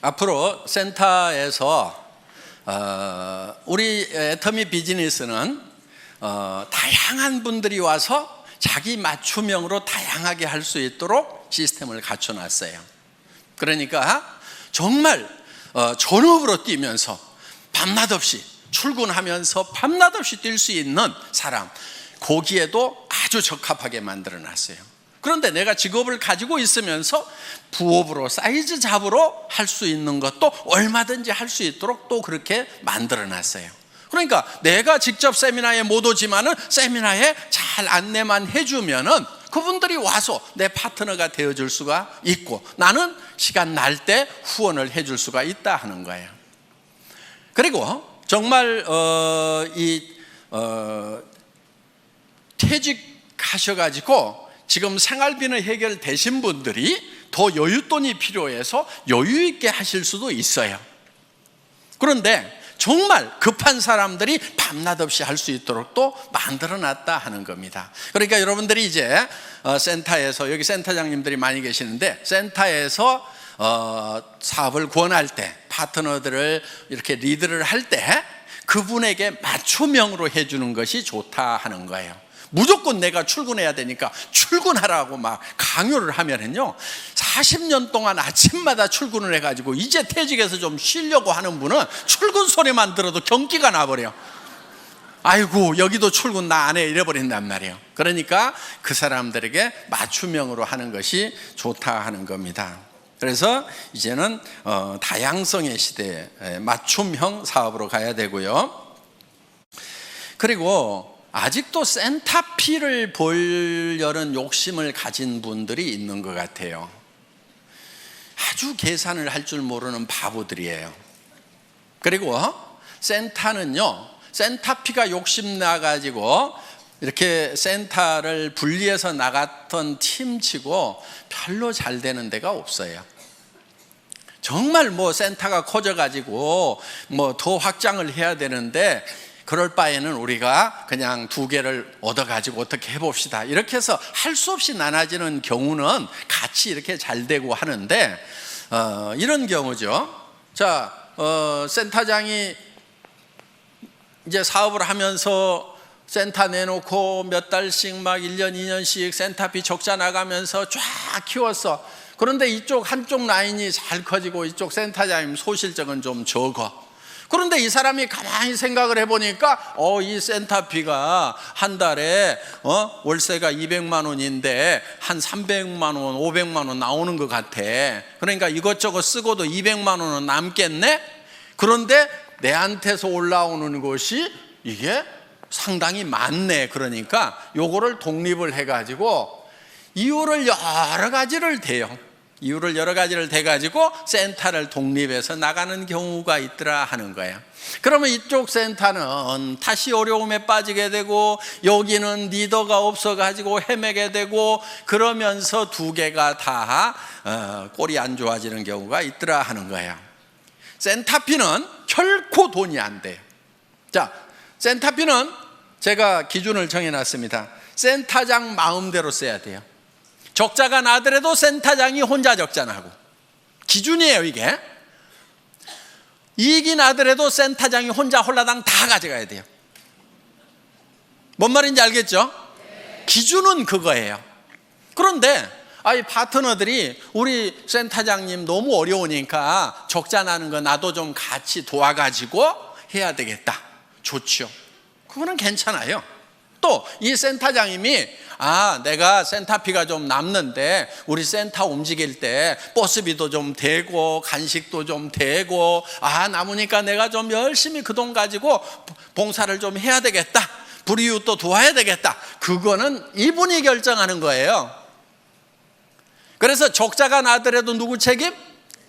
앞으로 센터에서 우리 애터미 비즈니스는 다양한 분들이 와서 자기 맞춤형으로 다양하게 할 수 있도록 시스템을 갖춰놨어요. 그러니까 정말 전업으로 뛰면서 밤낮 없이 출근하면서 밤낮 없이 뛸 수 있는 사람, 거기에도 아주 적합하게 만들어놨어요. 그런데 내가 직업을 가지고 있으면서 부업으로 사이즈 잡으로 할 수 있는 것도 얼마든지 할 수 있도록 또 그렇게 만들어놨어요. 그러니까 내가 직접 세미나에 못 오지만은 세미나에 잘 안내만 해주면은 그분들이 와서 내 파트너가 되어줄 수가 있고, 나는 시간 날 때 후원을 해줄 수가 있다 하는 거예요. 그리고 정말 퇴직하셔가지고 지금 생활비는 해결되신 분들이 더 여윳돈이 필요해서 여유 있게 하실 수도 있어요. 그런데 정말 급한 사람들이 밤낮 없이 할 수 있도록 또 만들어놨다 하는 겁니다. 그러니까 여러분들이 이제 센터에서, 여기 센터장님들이 많이 계시는데, 센터에서 사업을 권할 때, 파트너들을 이렇게 리드를 할 때 그분에게 맞춤형으로 해주는 것이 좋다 하는 거예요. 무조건 내가 출근해야 되니까 출근하라고 막 강요를 하면은요, 40년 동안 아침마다 출근을 해가지고 이제 퇴직해서 좀 쉬려고 하는 분은 출근 소리만 들어도 경기가 나버려. 아이고, 여기도 출근 나 안 해, 이래버린단 말이에요. 그러니까 그 사람들에게 맞춤형으로 하는 것이 좋다 하는 겁니다. 그래서 이제는 다양성의 시대에 맞춤형 사업으로 가야 되고요. 그리고 아직도 센터피를 보려는 욕심을 가진 분들이 있는 것 같아요. 아주 계산을 할 줄 모르는 바보들이에요. 그리고 센터는요, 센터피가 욕심나가지고 이렇게 센터를 분리해서 나갔던 팀치고 별로 잘 되는 데가 없어요. 정말 센터가 커져가지고 더 확장을 해야 되는데, 그럴 바에는 우리가 그냥 2개를 얻어가지고 어떻게 해봅시다, 이렇게 해서 할 수 없이 나눠지는 경우는 같이 이렇게 잘 되고 하는데, 이런 경우죠. 자, 센터장이 이제 사업을 하면서 센터 내놓고 몇 달씩 막 1년, 2년씩 센터비 적자 나가면서 쫙 키웠어. 그런데 이쪽 한쪽 라인이 잘 커지고 이쪽 센터장님 소실적은 좀 적어. 그런데 이 사람이 가만히 생각을 해보니까 이 센터비가 한 달에 월세가 200만 원인데 한 300만 원, 500만 원 나오는 것 같아. 그러니까 이것저것 쓰고도 200만 원은 남겠네? 그런데 내한테서 올라오는 것이 이게 상당히 많네. 그러니까 요거를 독립을 해가지고 이유를 여러 가지를 대요. 이유를 여러 가지를 대가지고 센터를 독립해서 나가는 경우가 있더라 하는 거예요. 그러면 이쪽 센터는 다시 어려움에 빠지게 되고, 여기는 리더가 없어가지고 헤매게 되고, 그러면서 2개가 다 꼴이 안 좋아지는 경우가 있더라 하는 거예요. 센터피는 결코 돈이 안 돼요. 자, 센터피는 제가 기준을 정해놨습니다. 센터장 마음대로 써야 돼요. 적자가 나더라도 센터장이 혼자 적자 나고, 기준이에요 이게. 이익이 나더라도 센터장이 혼자 홀라당 다 가져가야 돼요. 뭔 말인지 알겠죠? 기준은 그거예요. 그런데 이 파트너들이 우리 센터장님 너무 어려우니까 적자 나는 거 나도 좀 같이 도와가지고 해야 되겠다. 좋죠. 그거는 괜찮아요. 또 이 센터장님이 내가 센터피가 좀 남는데 우리 센터 움직일 때 버스비도 좀 되고 간식도 좀 되고 남으니까 내가 좀 열심히 그 돈 가지고 봉사를 좀 해야 되겠다, 불이웃도 도와야 되겠다. 그거는 이분이 결정하는 거예요. 그래서 적자가 나더라도 누구 책임?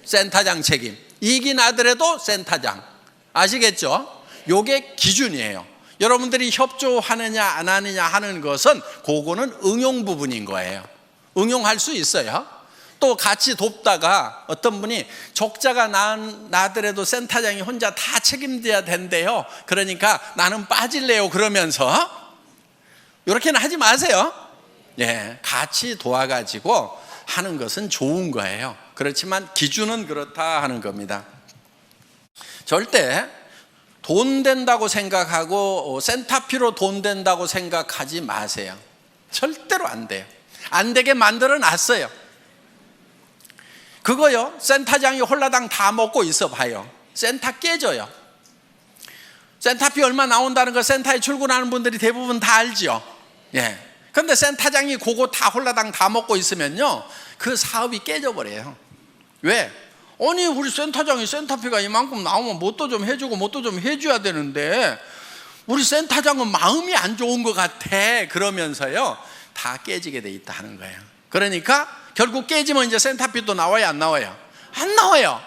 센터장 책임. 이익이 나더라도 센터장. 아시겠죠? 요게 기준이에요. 여러분들이 협조하느냐 안 하느냐 하는 것은 그거는 응용 부분인 거예요. 응용할 수 있어요. 또 같이 돕다가 어떤 분이 적자가 나더라도 센터장이 혼자 다 책임져야 된대요. 그러니까 나는 빠질래요. 그러면서 이렇게는 하지 마세요. 같이 도와가지고 하는 것은 좋은 거예요. 그렇지만 기준은 그렇다 하는 겁니다. 절대 돈 된다고 생각하고 센터피로 돈 된다고 생각하지 마세요. 절대로 안 돼요. 안 되게 만들어 놨어요. 그거요, 센터장이 홀라당 다 먹고 있어 봐요. 센터 깨져요. 센터피 얼마 나온다는 거 센터에 출근하는 분들이 대부분 다 알죠. 예. 근데 센터장이 그거 다 홀라당 다 먹고 있으면요, 그 사업이 깨져버려요. 왜? 아니, 우리 센터장이 센터피가 이만큼 나오면 뭣도 좀 해주고 뭣도 좀 해줘야 되는데 우리 센터장은 마음이 안 좋은 것 같아 그러면서요, 다 깨지게 돼 있다 하는 거예요. 그러니까 결국 깨지면 이제 센터피도 나와요, 안 나와요? 안 나와요.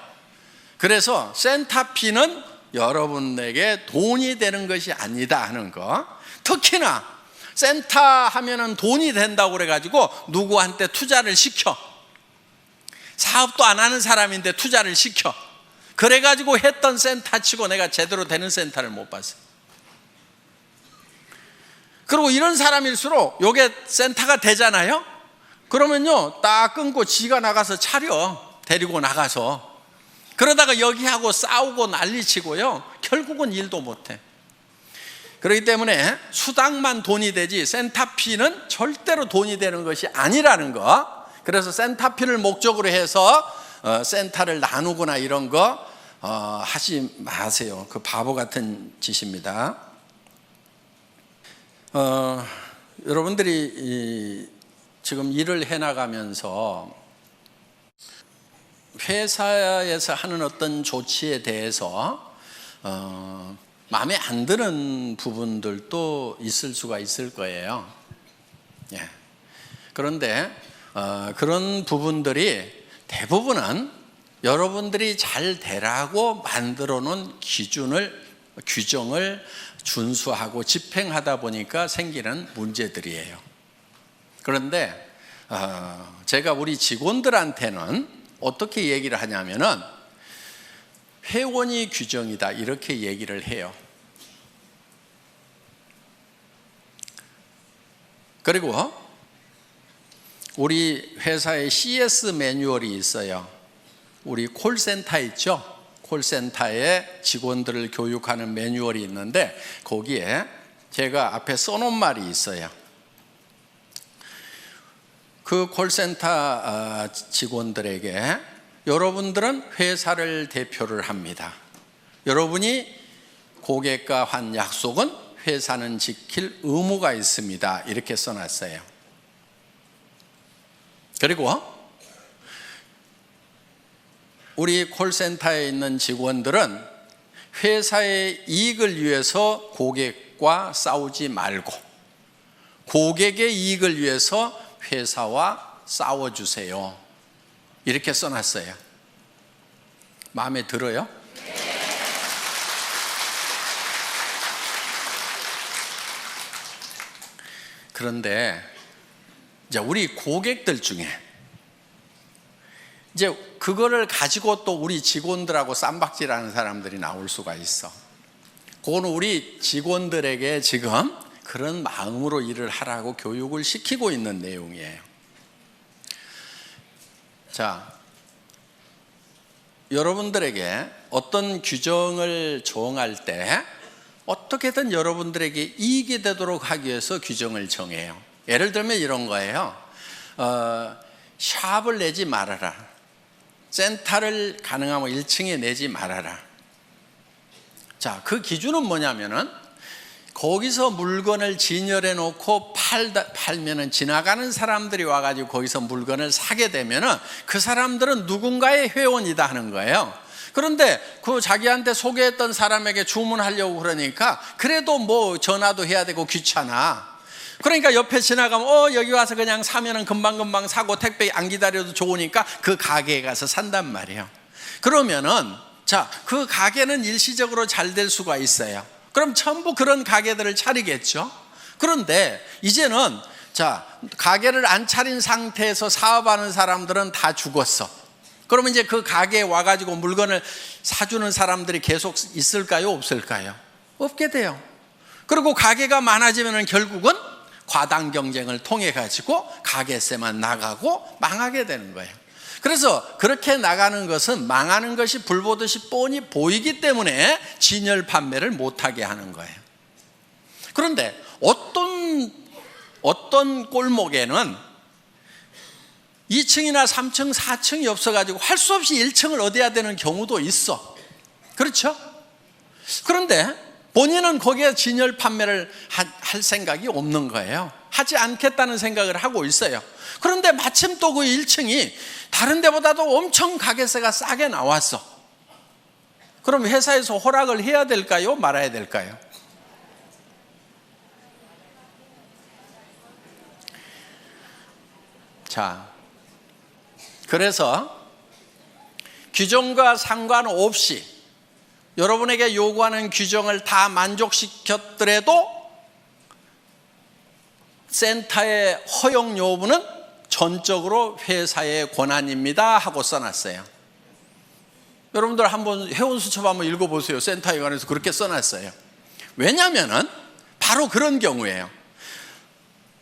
그래서 센터피는 여러분에게 돈이 되는 것이 아니다 하는 거. 특히나 센터 하면은 돈이 된다고 그래가지고 누구한테 투자를 시켜. 사업도 안 하는 사람인데 투자를 시켜. 그래가지고 했던 센터 치고 내가 제대로 되는 센터를 못 봤어요. 그리고 이런 사람일수록 요게 센터가 되잖아요. 그러면요, 딱 끊고 지가 나가서 차려. 데리고 나가서. 그러다가 여기하고 싸우고 난리치고요, 결국은 일도 못해. 그렇기 때문에 수당만 돈이 되지 센터피는 절대로 돈이 되는 것이 아니라는 거. 그래서 센터피를 목적으로 해서 센터를 나누거나 이런 거 하지 마세요. 그 바보 같은 짓입니다. 여러분들이 지금 일을 해나가면서 회사에서 하는 어떤 조치에 대해서 마음에 안 드는 부분들도 있을 수가 있을 거예요. 예. 그런데 그런 부분들이 대부분은 여러분들이 잘 되라고 만들어 놓은 규정을 준수하고 집행하다 보니까 생기는 문제들이에요. 그런데 제가 우리 직원들한테는 어떻게 얘기를 하냐면은 회원이 규정이다 이렇게 얘기를 해요. 그리고 우리 회사에 CS 매뉴얼이 있어요. 우리 콜센터 있죠? 콜센터에 직원들을 교육하는 매뉴얼이 있는데 거기에 제가 앞에 써놓은 말이 있어요. 그 콜센터 직원들에게 여러분들은 회사를 대표를 합니다. 여러분이 고객과 한 약속은 회사는 지킬 의무가 있습니다. 이렇게 써놨어요. 그리고 우리 콜센터에 있는 직원들은 회사의 이익을 위해서 고객과 싸우지 말고 고객의 이익을 위해서 회사와 싸워주세요. 이렇게 써놨어요. 마음에 들어요? 그런데 이제 우리 고객들 중에 이제 그거를 가지고 또 우리 직원들하고 쌈박질하는 사람들이 나올 수가 있어. 그거는 우리 직원들에게 지금 그런 마음으로 일을 하라고 교육을 시키고 있는 내용이에요. 자, 여러분들에게 어떤 규정을 정할 때 어떻게든 여러분들에게 이익이 되도록 하기 위해서 규정을 정해요. 예를 들면 이런 거예요. 샵을 내지 말아라. 센터를 가능하면 1층에 내지 말아라. 자, 그 기준은 뭐냐면은 거기서 물건을 진열해 놓고 팔면은 지나가는 사람들이 와가지고 거기서 물건을 사게 되면은 그 사람들은 누군가의 회원이다 하는 거예요. 그런데 그 자기한테 소개했던 사람에게 주문하려고 그러니까 그래도 뭐 전화도 해야 되고 귀찮아. 그러니까 옆에 지나가면 여기 와서 그냥 사면은 금방금방 사고 택배 안 기다려도 좋으니까 그 가게에 가서 산단 말이에요. 그러면은 자, 그 가게는 일시적으로 잘 될 수가 있어요. 그럼 전부 그런 가게들을 차리겠죠. 그런데 이제는 자, 가게를 안 차린 상태에서 사업하는 사람들은 다 죽었어. 그러면 이제 그 가게에 와가지고 물건을 사주는 사람들이 계속 있을까요? 없을까요? 없게 돼요. 그리고 가게가 많아지면 결국은 과당 경쟁을 통해 가지고 가게세만 나가고 망하게 되는 거예요. 그래서 그렇게 나가는 것은 망하는 것이 불보듯이 뻔히 보이기 때문에 진열 판매를 못하게 하는 거예요. 그런데 어떤 골목에는 2층이나 3층, 4층이 없어가지고 할 수 없이 1층을 얻어야 되는 경우도 있어. 그렇죠? 그런데 본인은 거기에 진열 판매를 할 생각이 없는 거예요. 하지 않겠다는 생각을 하고 있어요. 그런데 마침 또 그 1층이 다른 데보다도 엄청 가게세가 싸게 나왔어. 그럼 회사에서 허락을 해야 될까요? 말아야 될까요? 자, 그래서 규정과 상관없이 여러분에게 요구하는 규정을 다 만족시켰더라도 센터의 허용 여부는 전적으로 회사의 권한입니다 하고 써놨어요. 여러분들 한번 회원수첩 한번 읽어보세요. 센터에 관해서 그렇게 써놨어요. 왜냐하면 바로 그런 경우예요.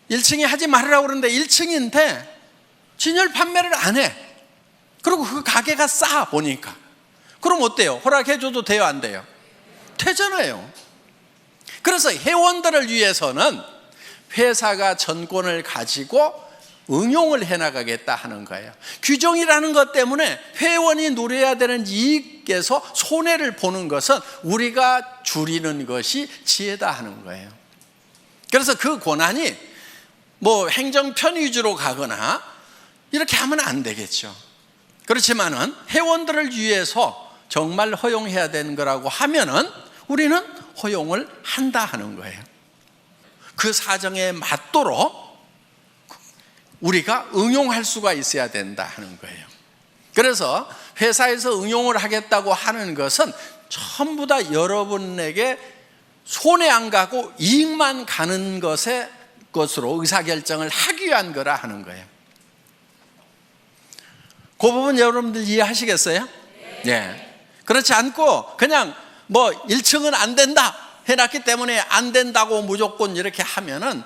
1층에 하지 말으라고 그러는데 1층인데 진열 판매를 안 해. 그리고 그 가게가 싸 보니까. 그럼 어때요? 허락해줘도 돼요? 안 돼요? 되잖아요. 그래서 회원들을 위해서는 회사가 전권을 가지고 응용을 해나가겠다 하는 거예요. 규정이라는 것 때문에 회원이 누려야 되는 이익에서 손해를 보는 것은 우리가 줄이는 것이 지혜다 하는 거예요. 그래서 그 권한이 뭐 행정편 위주로 가거나 이렇게 하면 안 되겠죠. 그렇지만은 회원들을 위해서 정말 허용해야 되는 거라고 하면은 우리는 허용을 한다 하는 거예요. 그 사정에 맞도록 우리가 응용할 수가 있어야 된다 하는 거예요. 그래서 회사에서 응용을 하겠다고 하는 것은 전부 다 여러분에게 손해 안 가고 이익만 가는 것으로 의사결정을 하기 위한 거라 하는 거예요. 그 부분 여러분들 이해하시겠어요? 네. 그렇지 않고 그냥 뭐 1층은 안 된다 해놨기 때문에 안 된다고 무조건 이렇게 하면은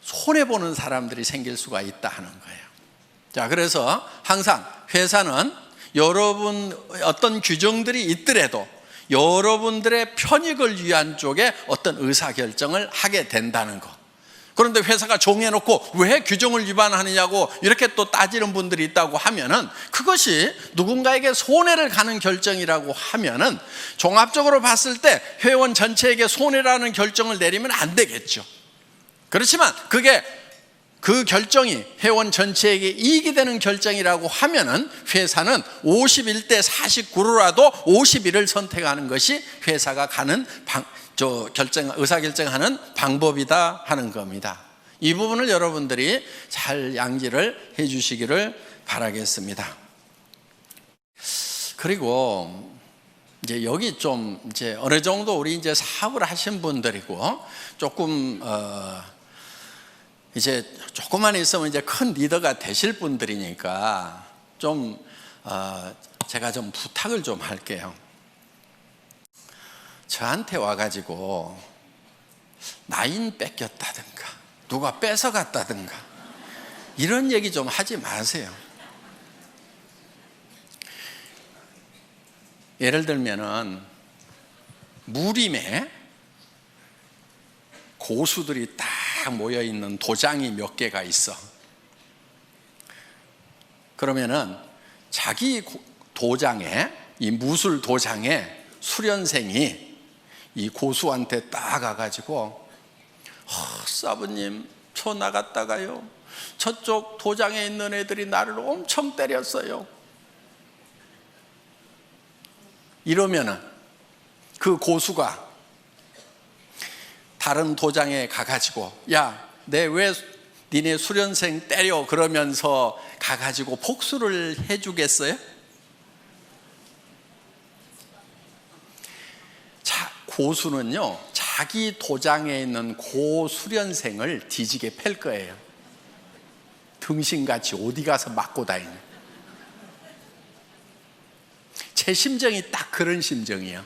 손해보는 사람들이 생길 수가 있다 하는 거예요. 자, 그래서 항상 회사는 여러분 어떤 규정들이 있더라도 여러분들의 편익을 위한 쪽에 어떤 의사결정을 하게 된다는 것. 그런데 회사가 정해놓고 왜 규정을 위반하느냐고 이렇게 또 따지는 분들이 있다고 하면은 그것이 누군가에게 손해를 가는 결정이라고 하면은 종합적으로 봤을 때 회원 전체에게 손해라는 결정을 내리면 안 되겠죠. 그렇지만 그게 그 결정이 회원 전체에게 이익이 되는 결정이라고 하면은 회사는 51대 49로라도 51을 선택하는 것이 회사가 가는 의사결정하는 방법이다 하는 겁니다. 이 부분을 여러분들이 잘 양지를 해 주시기를 바라겠습니다. 그리고 이제 여기 좀 이제 어느 정도 우리 이제 사업을 하신 분들이고 조금 이제 조금만 있으면 이제 큰 리더가 되실 분들이니까 좀 제가 좀 부탁을 좀 할게요. 저한테 와가지고 나인 뺏겼다든가 누가 뺏어갔다든가 이런 얘기 좀 하지 마세요. 예를 들면은 무림에 고수들이 딱 모여있는 도장이 몇 개가 있어. 그러면은 자기 도장에, 이 무술 도장에 수련생이 이 고수한테 딱 가가지고 사부님 저 나갔다가요 저쪽 도장에 있는 애들이 나를 엄청 때렸어요. 이러면은 그 고수가 다른 도장에 가가지고 야, 내 왜 니네 수련생 때려 그러면서 가가지고 복수를 해주겠어요? 고수는요 자기 도장에 있는 고수련생을 뒤지게 팰 거예요. 등신같이 어디 가서 맞고 다니는. 제 심정이 딱 그런 심정이에요.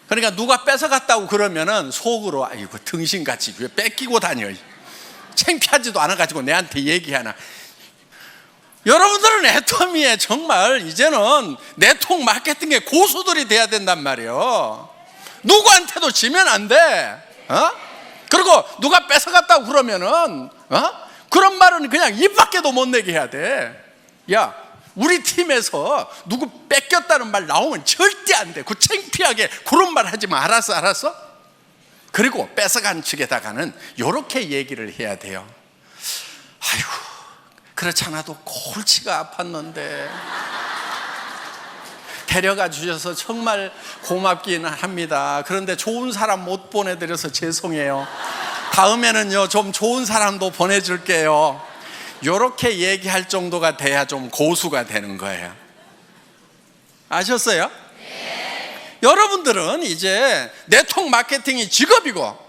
그러니까 누가 뺏어갔다고 그러면은 속으로 아이고 등신같이 왜 뺏기고 다녀, 창피하지도 않아가지고 내한테 얘기하나. 여러분들은 애터미에 정말 이제는 네트워크 마케팅의 고수들이 돼야 된단 말이에요. 누구한테도 지면 안 돼. 그리고 누가 뺏어갔다고 그러면은 그런 말은 그냥 입 밖에도 못 내게 해야 돼. 야, 우리 팀에서 누구 뺏겼다는 말 나오면 절대 안 돼. 그 창피하게 그런 말 하지 마. 알았어? 그리고 뺏어간 측에다가는 이렇게 얘기를 해야 돼요. 아이고, 그렇지 않아도 골치가 아팠는데 데려가 주셔서 정말 고맙기는 합니다. 그런데 좋은 사람 못 보내드려서 죄송해요. 다음에는요 좀 좋은 사람도 보내줄게요. 이렇게 얘기할 정도가 돼야 좀 고수가 되는 거예요. 아셨어요? 네. 여러분들은 이제 네트워크 마케팅이 직업이고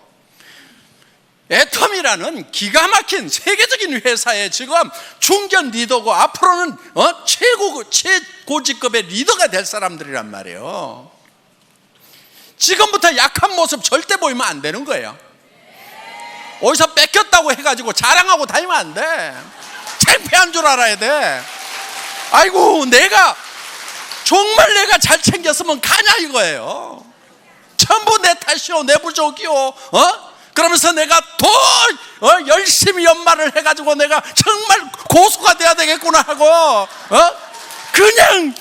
애텀이라는 기가 막힌 세계적인 회사의 지금 중견 리더고 앞으로는 최고직급의 리더가 될 사람들이란 말이에요. 지금부터 약한 모습 절대 보이면 안 되는 거예요. 어디서 뺏겼다고 해가지고 자랑하고 다니면 안 돼. 창피한 줄 알아야 돼. 아이고, 정말 내가 잘 챙겼으면 가냐 이거예요. 전부 내 탓이요, 내 부족이요. 그러면서 내가 더 열심히 연말을 해가지고 내가 정말 고수가 돼야 되겠구나 하고 그냥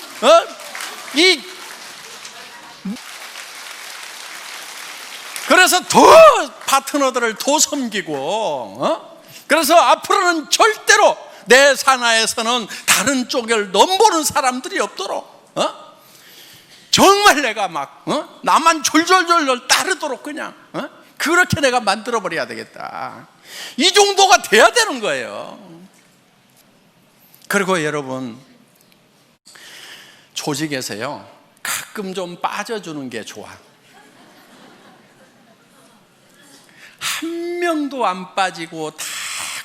그래서 더 파트너들을 더 섬기고 그래서 앞으로는 절대로 내 산하에서는 다른 쪽을 넘보는 사람들이 없도록 정말 내가 막 나만 졸졸졸 따르도록 그냥 그렇게 내가 만들어버려야 되겠다. 이 정도가 돼야 되는 거예요. 그리고 여러분, 조직에서요 가끔 좀 빠져주는 게 좋아. 한 명도 안 빠지고 다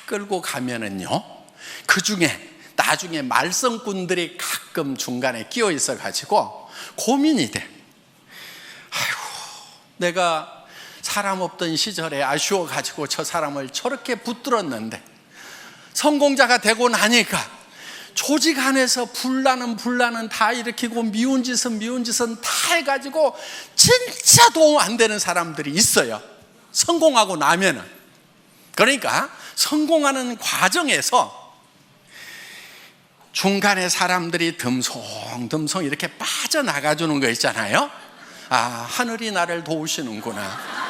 끌고 가면은요, 그 중에 나중에 말썽꾼들이 가끔 중간에 끼어 있어 가지고 고민이 돼. 아이고, 내가 사람 없던 시절에 아쉬워 가지고 저 사람을 저렇게 붙들었는데 성공자가 되고 나니까 조직 안에서 분란은 다 일으키고 미운 짓은 다 해가지고 진짜 도움 안 되는 사람들이 있어요. 성공하고 나면은. 그러니까 성공하는 과정에서 중간에 사람들이 듬성듬성 이렇게 빠져나가 주는 거 있잖아요. 아, 하늘이 나를 도우시는구나,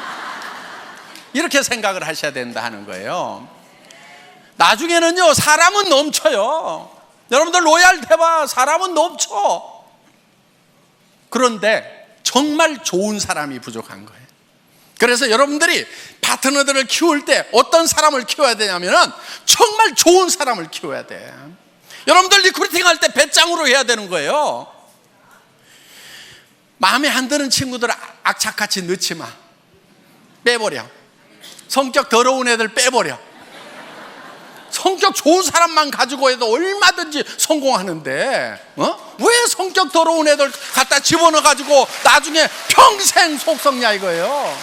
이렇게 생각을 하셔야 된다 하는 거예요. 나중에는요 사람은 넘쳐요. 여러분들 로얄 대봐, 사람은 넘쳐. 그런데 정말 좋은 사람이 부족한 거예요. 그래서 여러분들이 파트너들을 키울 때 어떤 사람을 키워야 되냐면은 정말 좋은 사람을 키워야 돼. 여러분들 리크루팅 할 때 배짱으로 해야 되는 거예요. 마음에 안 드는 친구들 악착같이 넣지 마. 빼버려. 성격 더러운 애들 빼버려. 성격 좋은 사람만 가지고 해도 얼마든지 성공하는데 왜 성격 더러운 애들 갖다 집어넣어 가지고 나중에 평생 속썩냐 이거예요.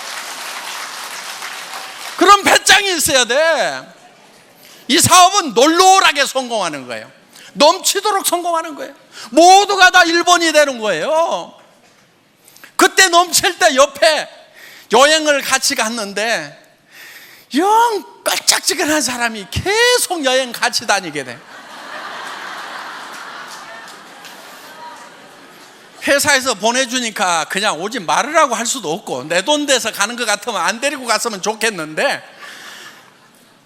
그런 배짱이 있어야 돼. 이 사업은 놀놀하게 성공하는 거예요. 넘치도록 성공하는 거예요. 모두가 다 1번이 되는 거예요. 그때 넘칠 때 옆에 여행을 같이 갔는데 영 깔짝지근한 사람이 계속 여행 같이 다니게 돼. 회사에서 보내주니까 그냥 오지 말으라고 할 수도 없고, 내 돈 돼서 가는 것 같으면 안 데리고 갔으면 좋겠는데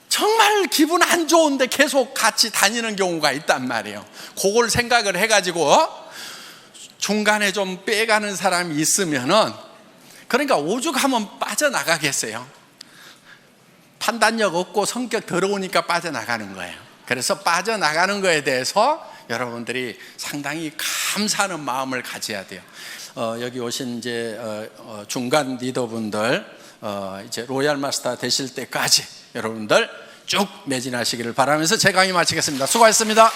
정말 기분 안 좋은데 계속 같이 다니는 경우가 있단 말이에요. 그걸 생각을 해가지고 중간에 좀 빼가는 사람이 있으면은, 그러니까 오죽하면 빠져나가겠어요. 판단력 없고 성격 더러우니까 빠져나가는 거예요. 그래서 빠져나가는 거에 대해서 여러분들이 상당히 감사하는 마음을 가져야 돼요. 여기 오신 이제 중간 리더분들 이제 로얄 마스터 되실 때까지 여러분들 쭉 매진하시기를 바라면서 제 강의 마치겠습니다. 수고하셨습니다.